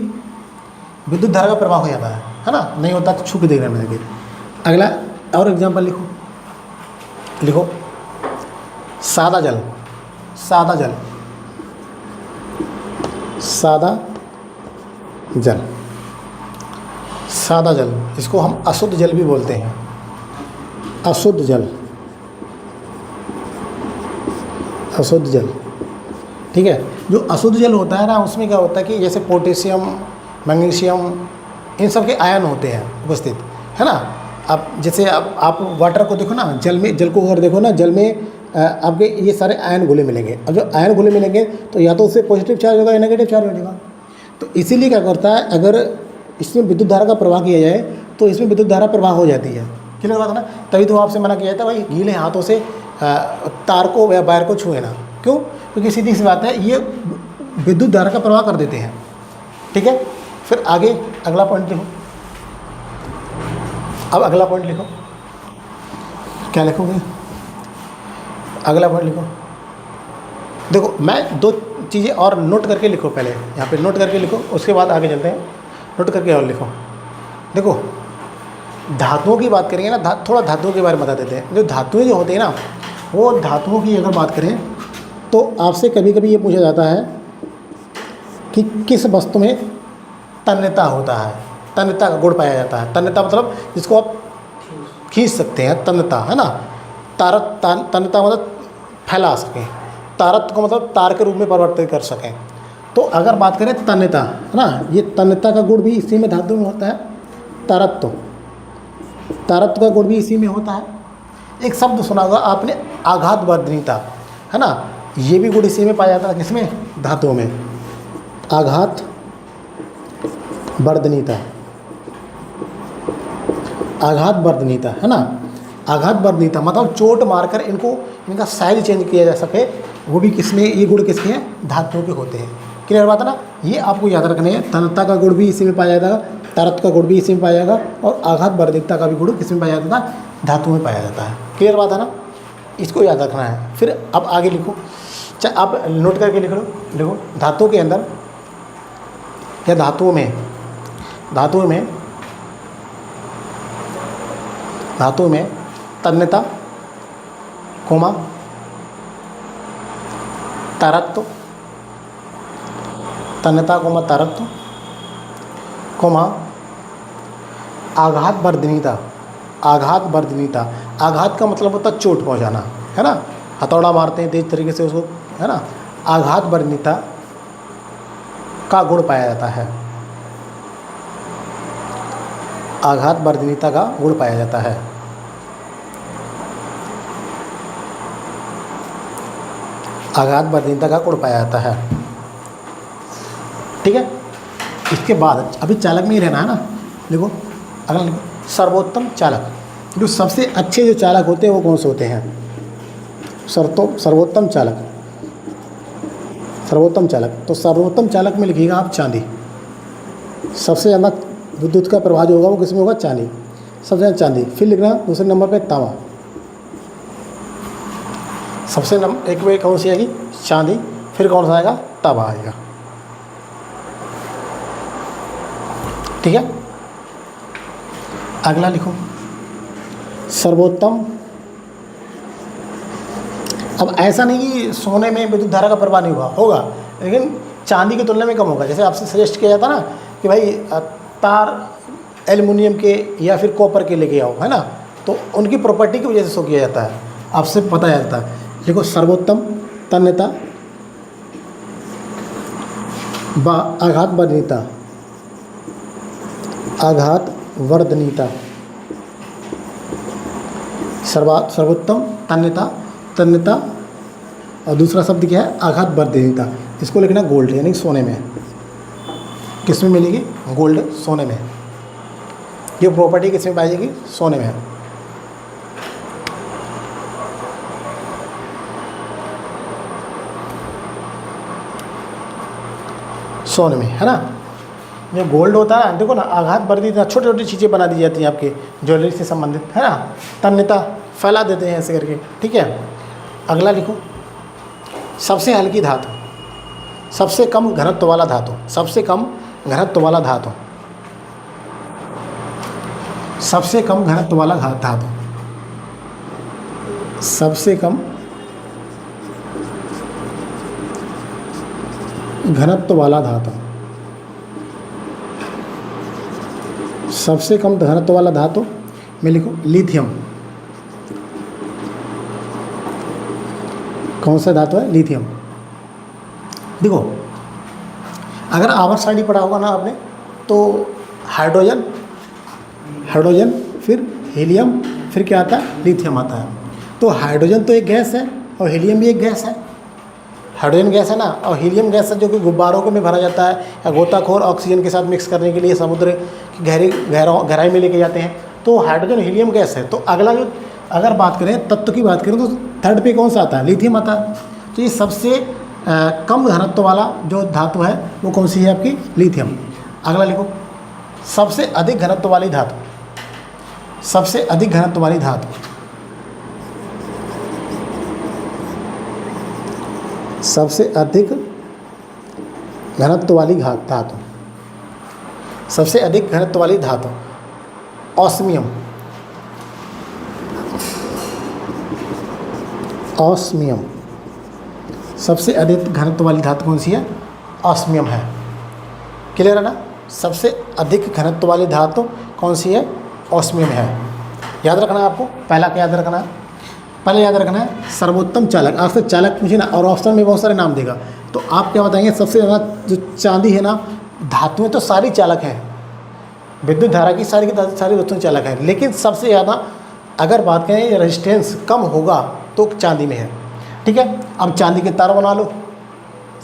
विद्युत धारा का प्रवाह हो जाता है ना, नहीं होता तो छू के देख रहे हैं। अगला और एग्जाम्पल लिखो। सादा जल, इसको हम अशुद्ध जल भी बोलते हैं। अशुद्ध जल, ठीक है। जो अशुद्ध जल होता है ना, उसमें क्या होता है कि जैसे पोटेशियम, मैग्नीशियम, इन सब के आयन होते हैं उपस्थित, है ना। अब जैसे आप वाटर को देखो ना, जल को अगर देखो ना, जल में आपके ये सारे आयन घुले मिलेंगे। अब जो आयन घुले मिलेंगे तो या तो उससे पॉजिटिव चार्ज होगा या नेगेटिव चार्ज हो जाएगा। तो इसीलिए क्या करता है, अगर इसमें विद्युत धारा का प्रवाह किया जाए तो इसमें विद्युत धारा प्रवाह हो जाती है। क्लियर बात है ना। तभी तो आपसे मना किया जाता है भाई गीले हाथों से तार को या वायर को छुए ना। क्यों? क्योंकि सीधी सी बात है, ये विद्युत धारा का प्रवाह कर देते हैं। ठीक है, फिर आगे अगला पॉइंट लिखो। अब अगला पॉइंट लिखो, क्या लिखोगे? अगला पॉइंट लिखो। देखो, मैं दो चीज़ें और नोट करके लिखो। पहले यहाँ पे नोट करके लिखो, उसके बाद आगे चलते हैं। नोट करके और लिखो। देखो, धातुओं की बात करेंगे ना, थोड़ा धातुओं के बारे में बता देते हैं। जो धातुएं जो होती हैं ना, वो धातुओं की अगर बात करें तो आपसे कभी कभी ये पूछा जाता है कि किस वस्तु में तन्यता होता है, तन्यता का गुण पाया जाता है। तन्यता मतलब जिसको आप खींच सकते हैं, तन्यता, है ना। तन्यता मतलब फैला सकें, तारत को मतलब तार के रूप में परिवर्तित कर सकें। तो अगर बात करें तन्यता, है ना, ये तन्यता का गुण भी इसी में धातु में होता है। तारत्व का गुण भी इसी में होता है। एक शब्द सुना होगा आपने, आघात वर्धनीता, है ना, ये भी गुण इसी में पाया जाता है। किसमें? धातुओं में। आघात वर्धनीता, है ना। आघात वर्धनीता मतलब चोट मारकर इनका साइज चेंज किया जा सके, वो भी किसमें? ये गुण किसके हैं? धातुओं के होते हैं। क्लियर बात है ना। ये आपको याद रखने हैं। तन्यता का गुण भी इसी में पाया जाएगा, तारत्व का गुण भी इसी में पाया जाएगा, और आघात वर्धनीता का भी गुण किस में पाया जाता है? धातु में पाया जाता है। क्लियर बात है ना, इसको याद रखना है। फिर अब आगे लिखो, चाहे आप नोट करके लिखो। धातु के अंदर या धातुओं में तन्यता, कोमा, तारत्व, तन्यता कोमा तारत्व, कोमा आघात वर्धनीता। आघात का मतलब होता है चोट पहुंचाना, है ना। हथौड़ा मारते हैं तेज तरीके से उसको, है ना। आघात वर्धनीता का गुण पाया जाता है। आघात वर्धनीता का गुण पाया जाता है। आघात वर्धनीता का गुण पाया जाता है। ठीक है, इसके बाद अभी चालक में ही रहना है ना। देखो अगला लिखो, सर्वोत्तम चालक। जो सबसे अच्छे जो चालक होते हैं वो कौन से होते हैं? सर्वोत्तम चालक, सर्वोत्तम चालक, तो सर्वोत्तम चालक में लिखिएगा आप चांदी। सबसे ज़्यादा विद्युत का प्रवाह जो होगा वो किसमें होगा? चांदी, सबसे ज़्यादा चांदी। फिर लिखना दूसरे नंबर पे तांबा, सबसे एक में कौन सी आएगी? चांदी। फिर कौन सा आएगा? तांबा आएगा। ठीक है, अगला लिखो सर्वोत्तम। अब ऐसा नहीं कि सोने में विद्युत धारा का प्रवाह नहीं होगा, लेकिन चांदी की तुलना में कम होगा। जैसे आपसे सजेस्ट किया जाता ना कि भाई तार एल्युमिनियम के या फिर कॉपर के लेके आओ, है ना, तो उनकी प्रॉपर्टी की वजह से शो किया जाता है, आपसे पता जाता है। देखो सर्वोत्तम तन्यता व आघात वर्धनीयता, आघात वर्धनीयता, सर्वोत्तम तन्यता, तन्यता, और दूसरा शब्द क्या है? आघात वर्धनीयता। इसको लिखना गोल्ड, यानी सोने में। किस में मिलेगी? गोल्ड, सोने में। ये प्रॉपर्टी किस में पाई जाएगी? सोने में। सोने में, है ना। जो गोल्ड होता है, देखो ना, आघात वर्धित, छोटी छोटी चीज़ें बना दी जाती हैं आपके ज्वेलरी से संबंधित, है ना। तन्यता फैला देते हैं ऐसे करके। ठीक है, अगला लिखो सबसे हल्की धातु, सबसे कम घनत्व वाला धातु, सबसे कम घनत्व वाला धातु, सबसे कम घनत्व वाला धातु, सबसे कम घनत्व वाला धातु, सबसे कम घनत्व वाला धातु में लिखो लिथियम। कौन सा धातु है? लिथियम। देखो अगर आवर्त सारणी पढ़ा होगा ना आपने, तो हाइड्रोजन, हाइड्रोजन, फिर हीलियम, फिर क्या आता है? लिथियम आता है। तो हाइड्रोजन तो एक गैस है और हीलियम भी एक गैस है। हाइड्रोजन गैस है ना, और हीलियम गैस है जो कि गुब्बारों को में भरा जाता है या गोताखोर ऑक्सीजन के साथ मिक्स करने के लिए समुद्र की गहराई में लेके जाते हैं। तो हाइड्रोजन हीलियम गैस है। तो अगला जो अगर बात करें तत्व की बात करें, तो थर्ड पे कौन सा आता है? लिथियम आता है। तो ये सबसे कम घनत्व वाला जो धातु है वो कौन सी है? आपकी लिथियम। अगला लिखो सबसे अधिक घनत्व वाली धातु, सबसे अधिक घनत्व वाली धातु, सबसे अधिक घनत्व वाली धातु, सबसे अधिक घनत्व वाली धातु ऑस्मियम, ऑस्मियम। सबसे अधिक घनत्व वाली धातु कौन सी है? ऑस्मियम है। क्लियर है ना? सबसे अधिक घनत्व वाली धातु कौन सी है? ऑस्मियम है। याद रखना है आपको। पहला क्या याद रखना है? पहले याद रखना है सर्वोत्तम चालक। आपसे चालक पूछे ना और ऑप्शन में बहुत सारे नाम देगा, तो आप क्या बताएंगे? सबसे ज़्यादा जो चांदी है ना, धातुएं तो सारी चालक हैं, विद्युत धारा की सारी वस्तुएं चालक हैं, लेकिन सबसे ज़्यादा अगर बात करें रेजिस्टेंस कम होगा तो चांदी में है। ठीक है, अब चांदी के तार बना लो,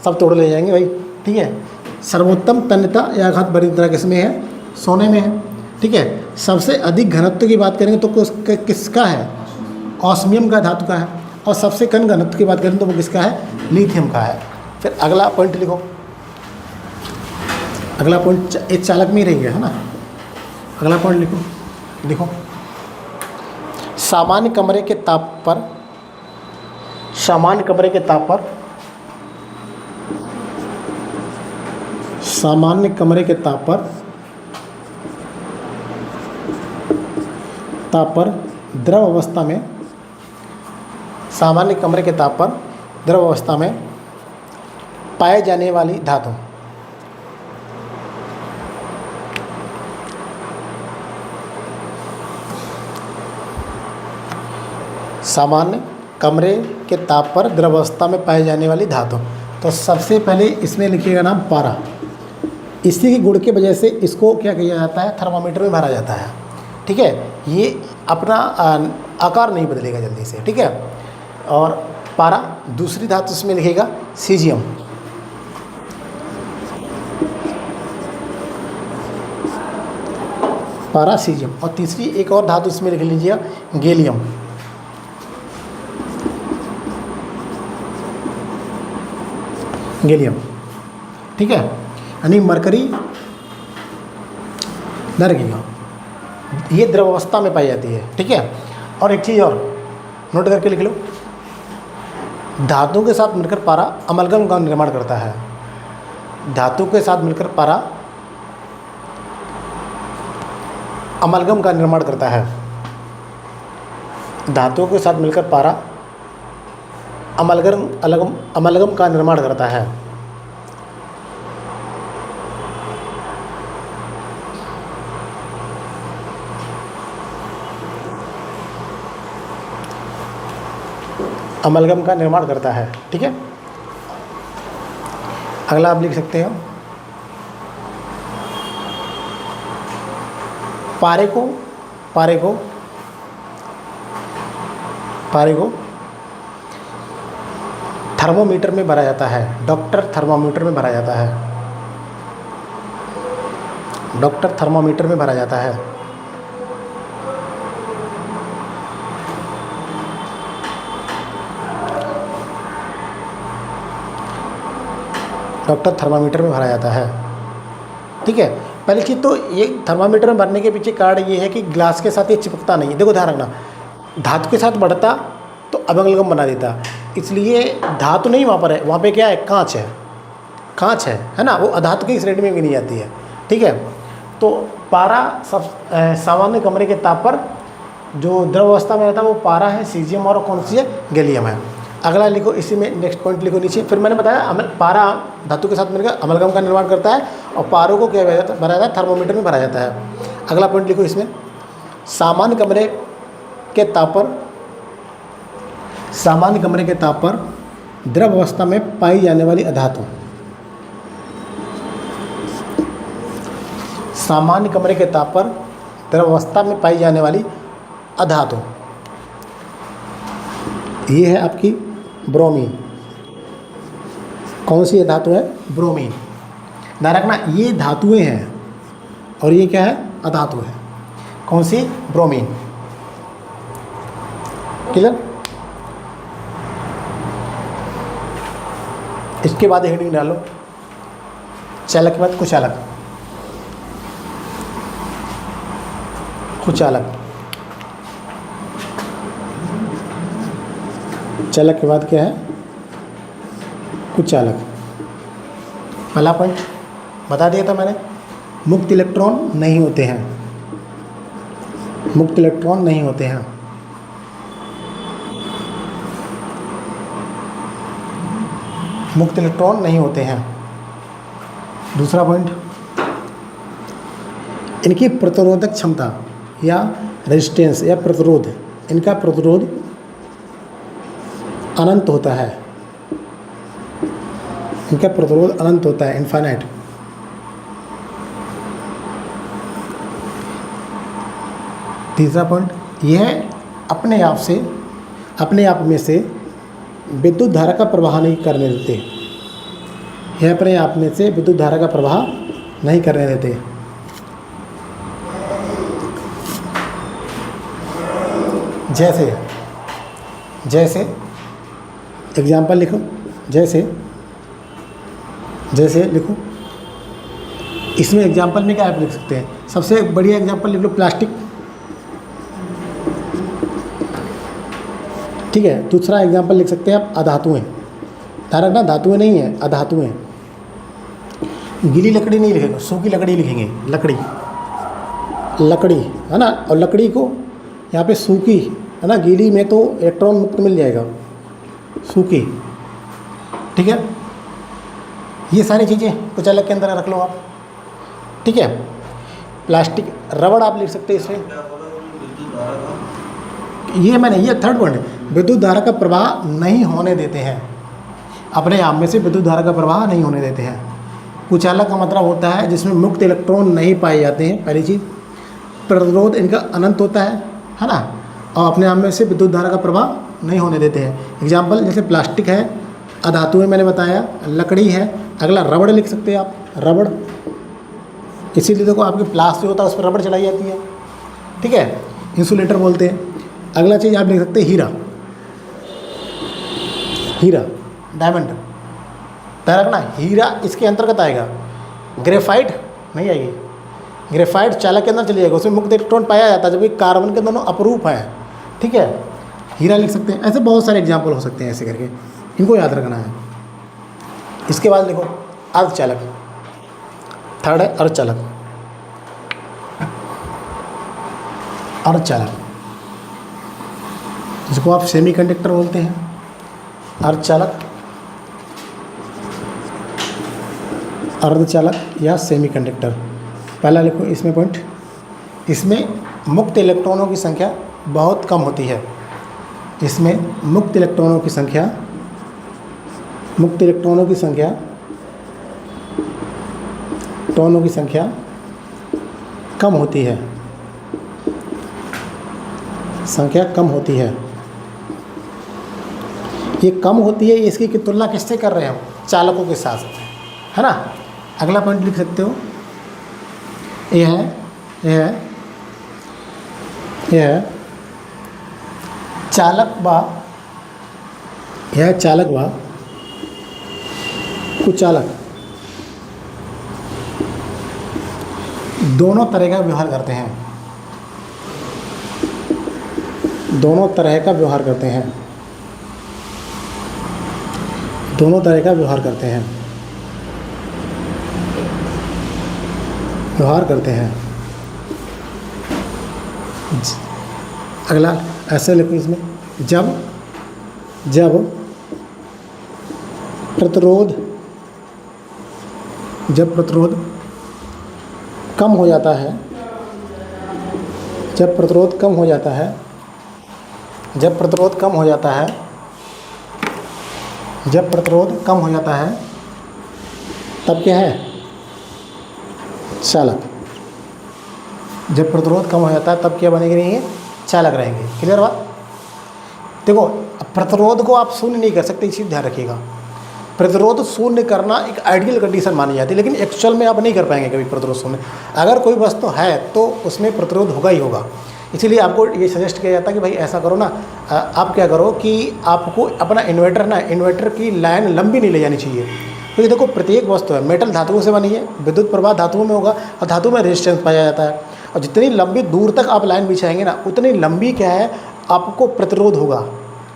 सब तोड़ ले जाएंगे भाई। ठीक है, सर्वोत्तम तन्यता या आघात वर्धनीयता किसमें है? सोने में है। ठीक है, सबसे अधिक घनत्व की बात करेंगे तो किसका है? ऑस्मियम का धातु का है। और सबसे कम घनत्व की बात करें तो वो किसका है? लिथियम का है। फिर अगला पॉइंट लिखो, अगला पॉइंट एक चालक में ही रह गया है ना। अगला पॉइंट लिखो, लिखो सामान्य कमरे के ताप पर, सामान्य कमरे के ताप पर, सामान्य कमरे के ताप पर द्रव अवस्था में, सामान्य कमरे के ताप पर द्रव अवस्था में पाए जाने वाली धातु, सामान्य कमरे के ताप पर द्रव अवस्था में पाई जाने वाली धातु। तो सबसे पहले इसमें लिखिएगा नाम पारा। इसी के गुण की वजह से इसको क्या किया जाता है? थर्मामीटर में भरा जाता है। ठीक है, ये अपना आकार नहीं बदलेगा जल्दी से। ठीक है, और पारा। दूसरी धातु इसमें लिखेगा सीजियम, पारा सीजियम। और तीसरी एक और धातु इसमें लिख लीजिएगा गैलियम, गैलियम, ठीक है। यानी मरकरी नरगिया, ये द्रवावस्था में पाई जाती है, ठीक है। और एक चीज़ और नोट करके लिख लो, धातु के साथ मिलकर पारा अमलगम का निर्माण करता है। धातु के साथ मिलकर पारा अमलगम का निर्माण करता है। धातुओं के साथ मिलकर पारा अमलगम का निर्माण करता है। अमलगम का निर्माण करता है, ठीक है। अगला आप लिख सकते हो, पारे को थर्मोमीटर में भरा जाता है। डॉक्टर थर्मोमीटर में भरा जाता है। डॉक्टर थर्मोमीटर में भरा जाता है। डॉक्टर थर्मामीटर में भरा जाता है, ठीक है। पहली चीज़ तो ये थर्मामीटर में भरने के पीछे कारण ये है कि ग्लास के साथ ये चिपकता नहीं है। देखो ध्यान रखना, धातु के साथ बढ़ता तो अमलगम बना देता, इसलिए धातु नहीं वहाँ पर है, वहाँ पे क्या है, कांच है। कांच है ना, वो अधातु की श्रेणी में गिनी जाती है, ठीक है। तो पारा सब सामान्य कमरे के ताप पर जो द्रव अवस्था में रहता है वो पारा है, सीजियम और कौन सी है, गैलियम है। अगला लिखो, इसी में नेक्स्ट पॉइंट लिखो नीचे। फिर मैंने बताया पारा धातु के साथ मिलकर अमलगम का निर्माण करता है और पारों को क्या भरा जाता है, थर्मोमीटर में भरा जाता है। अगला पॉइंट लिखो इसमें, सामान्य कमरे के ताप पर द्रव अवस्था में पाई जाने वाली अधातु। सामान्य कमरे के ताप पर द्रव अवस्था में पाई जाने वाली अधातु, ये है आपकी ब्रोमीन। कौन सी धातु है, ब्रोमीन। ध्यान रखना, ये धातुएं हैं और ये क्या है, अधातु है। कौन सी, ब्रोमीन। क्लियर। इसके बाद हेडिंग डालो, चालक के बाद कुचालक। कुचालक, चालक के बाद क्या है, कुचालक। पहला पॉइंट बता दिया था मैंने, मुक्त इलेक्ट्रॉन नहीं होते हैं। मुक्त इलेक्ट्रॉन नहीं होते हैं। मुक्त इलेक्ट्रॉन नहीं होते हैं। दूसरा पॉइंट, इनकी प्रतिरोधक क्षमता या रेजिस्टेंस या प्रतिरोध, इनका प्रतिरोध अनंत होता है। इनका प्रतिरोध अनंत होता है, इनफाइनाइट। तीसरा पॉइंट, यह अपने आप में से विद्युत धारा का प्रवाह नहीं करने देते। यह अपने आप में से विद्युत धारा का प्रवाह नहीं करने देते। जैसे एग्जाम्पल लिखो, जैसे लिखो। इसमें एग्जाम्पल में क्या आप लिख सकते हैं, सबसे बढ़िया एग्जाम्पल लिख लो, प्लास्टिक, ठीक है। दूसरा एग्जाम्पल लिख सकते हैं आप, अधातुएं। ध्यान रखना, धातुएं नहीं है, अधातुएं। गीली लकड़ी नहीं लिखेंगे, सूखी लकड़ी लिखेंगे, लकड़ी है ना। और लकड़ी को यहाँ पे सूखी है ना, गीली में तो इलेक्ट्रॉन मुक्त मिल जाएगा, सूखी, ठीक है। ये सारी चीज़ें कुचालक के अंदर रख लो आप, ठीक है। प्लास्टिक, रबड़ आप लिख सकते हैं इसमें। ये थर्ड पॉइंट, विद्युत धारा का प्रवाह नहीं होने देते हैं। अपने आप में से विद्युत धारा का प्रवाह नहीं होने देते हैं। कुचालक का मतलब होता है जिसमें मुक्त इलेक्ट्रॉन नहीं पाए जाते हैं। पहली चीज़, प्रतिरोध इनका अनंत होता है ना, और अपने आप में से विद्युत धारा का प्रवाह नहीं होने देते हैं। एग्जाम्पल जैसे प्लास्टिक है, अधातुएं मैंने बताया, लकड़ी है। अगला रबड़ लिख सकते हैं आप, रबड़। इसीलिए देखो आपके प्लास्टिक होता है उस पर रबड़ चलाई जाती है, ठीक है, इंसुलेटर बोलते हैं। अगला चीज़ आप लिख सकते हैं हीरा, डायमंड, ध्यान रखना, हीरा इसके अंतर्गत आएगा, ग्रेफाइट नहीं आएगी। ग्रेफाइट चालक के अंदर चली जाएगा, उसमें मुक्त इलेक्ट्रॉन पाया जाता है, जबकि कार्बन के दोनों अपरूप हैं। ठीक है, हीरा लिख सकते हैं। ऐसे बहुत सारे एग्जाम्पल हो सकते हैं ऐसे करके, इनको याद रखना है। इसके बाद देखो अर्धचालक, थर्ड है अर्धचालक। अर्धचालक जिसको आप सेमीकंडक्टर बोलते हैं, अर्धचालक, अर्धचालक या सेमीकंडक्टर। पहला लिखो इसमें पॉइंट, इसमें मुक्त इलेक्ट्रॉनों की संख्या बहुत कम होती है। इसमें मुक्त इलेक्ट्रॉनों की संख्या, मुक्त इलेक्ट्रॉनों की संख्या, इलेक्ट्रॉनों की संख्या कम होती है, संख्या कम होती है। ये कम होती है, इसकी की तुलना किससे कर रहे हैं हम? चालकों के साथ, है ना। अगला पॉइंट लिख सकते हो, ये है, ये है, यह है चालक व, यह है चालक व कुचालक, दोनों तरह का व्यवहार करते हैं, दोनों तरह का व्यवहार करते हैं, दोनों तरह का व्यवहार करते हैं, व्यवहार करते हैं। अगला ऐसे लिखो इसमें, जब जब प्रतिरोध, जब प्रतिरोध कम हो जाता है, जब प्रतिरोध कम हो जाता है, जब प्रतिरोध कम हो जाता है, जब प्रतिरोध कम हो जाता है, तब क्या है? चालक। जब प्रतिरोध कम हो जाता है तब क्या बनेगी? रहेंगे चालक रहेंगे। क्लियर बात? देखो प्रतिरोध को आप शून्य नहीं कर सकते, इसी ध्यान रखिएगा। प्रतिरोध शून्य करना एक आइडियल कंडीशन मानी जाती है, लेकिन एक्चुअल में आप नहीं कर पाएंगे कभी प्रतिरोध शून्य। अगर कोई वस्तु है तो उसमें प्रतिरोध होगा ही होगा। इसीलिए आपको ये सजेस्ट किया जाता है कि भाई ऐसा करो ना, आप क्या करो कि आपको अपना इन्वर्टर ना, इन्वर्टर की लाइन लंबी नहीं ले जानी चाहिए। क्योंकि देखो प्रत्येक वस्तु है, मेटल धातुओं से बनी है, विद्युत प्रवाह धातुओं में होगा और धातु में रेजिस्टेंस पाया जाता है। और जितनी लंबी दूर तक आप लाइन बिछाएंगे ना, उतनी लंबी क्या है आपको प्रतिरोध होगा,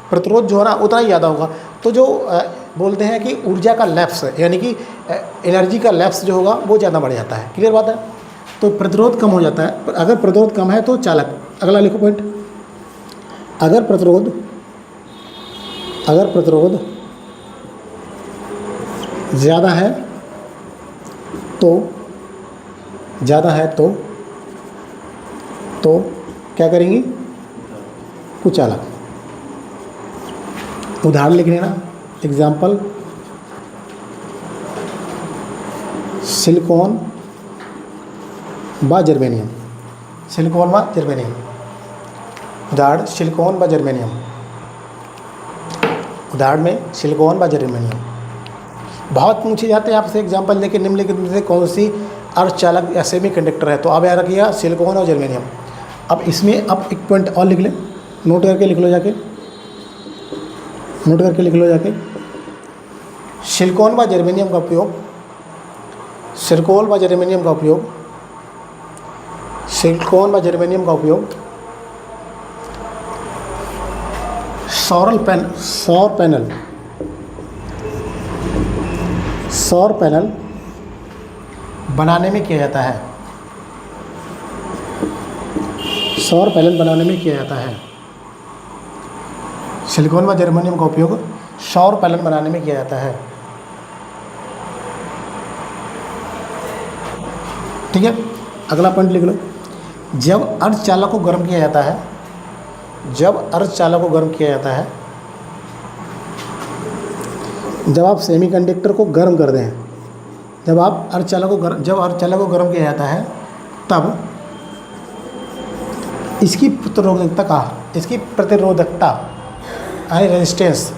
प्रतिरोध जो है ना उतना ही ज़्यादा होगा। तो जो बोलते हैं कि ऊर्जा का लैप्स, यानी कि एनर्जी का लैप्स जो होगा वो ज़्यादा बढ़ जाता है। क्लियर बात है? तो प्रतिरोध कम हो जाता है। अगर प्रतिरोध कम है तो चालक। अगला लिखो पॉइंट, अगर प्रतिरोध, अगर प्रतिरोध ज़्यादा है तो, ज़्यादा है तो क्या करेंगी? कुचालक। उदाहरण लिख लेना, एग्जाम्पल सिलिकॉन व जर्मेनियम, सिलिकॉन व जर्मेनियम। उदाहरण सिलिकॉन व जर्मेनियम, उदाहरण में सिलिकॉन व जर्मेनियम। बहुत पूछे जाते हैं आपसे एग्जाम्पल लेके, निम्नलिखित में से कौन सी अर्धचालक या सेमी कंडक्टर है? तो आप याद रखिएगा सिलिकॉन और जर्मेनियम। अब इसमें अब एक पॉइंट और लिख लें, नोट करके लिख लो जाके, नोट करके लिख लो जाके। सिलिकॉन व जर्मेनियम का उपयोग, सिलिकॉन व जर्मेनियम का उपयोग, सिलिकॉन व जर्मेनियम का उपयोग सौर पैनल, सौर पैनल बनाने में किया जाता है, सौर पैनल बनाने में किया जाता है। सिलिकॉन व जर्मेनियम का उपयोग सौर पैनल बनाने में किया जाता है। ठीक है, अगला पॉइंट लिख लो, जब अर्धचालक को गर्म किया जाता है, जब अर्धचालक को गर्म किया जाता है, जब आप सेमीकंडक्टर को गर्म कर दें, जब आप अर्धचालक को जब अर्धचालक को गर्म किया जाता है तब इसकी प्रतिरोधकता का, इसकी प्रतिरोधकता यानी रेजिस्टेंस,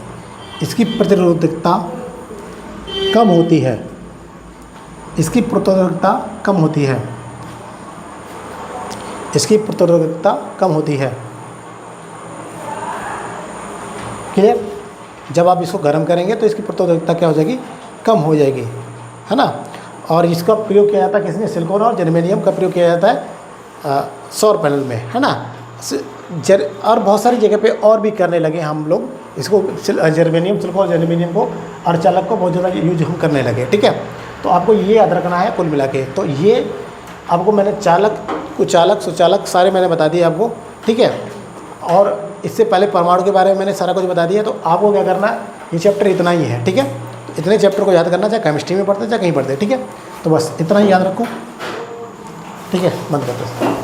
इसकी प्रतिरोधकता कम होती है, इसकी प्रतिरोधकता कम होती है, इसकी प्रतिरोधकता कम होती है। क्लियर? जब आप इसको गर्म करेंगे तो इसकी प्रतिरोधकता क्या हो जाएगी? कम हो जाएगी, है ना। और इसका प्रयोग किया जाता है किसमें, सिलिकॉन और जर्मेनियम का प्रयोग किया जाता है सौर पैनल में, है ना। और बहुत सारी जगह पे और भी करने लगे हम लोग इसको, जर्मेनियम, सिलिकॉन, जर्मेनियम को, अर्धचालक को बहुत ज़्यादा यूज हम करने लगे, ठीक है। तो आपको ये याद रखना है कुल मिला के। तो ये आपको मैंने चालक, कुचालक, सुचालक सारे मैंने बता दिए आपको, ठीक है। और इससे पहले परमाणु के बारे में मैंने सारा कुछ बता दिया। तो आपको क्या करना है, ये चैप्टर इतना ही है, ठीक है। तो इतने चैप्टर को याद करना, चाहे केमिस्ट्री में पढ़ते चाहे कहीं पढ़ते, ठीक है। तो बस इतना ही याद रखो, ठीक है। बंद करते हैं।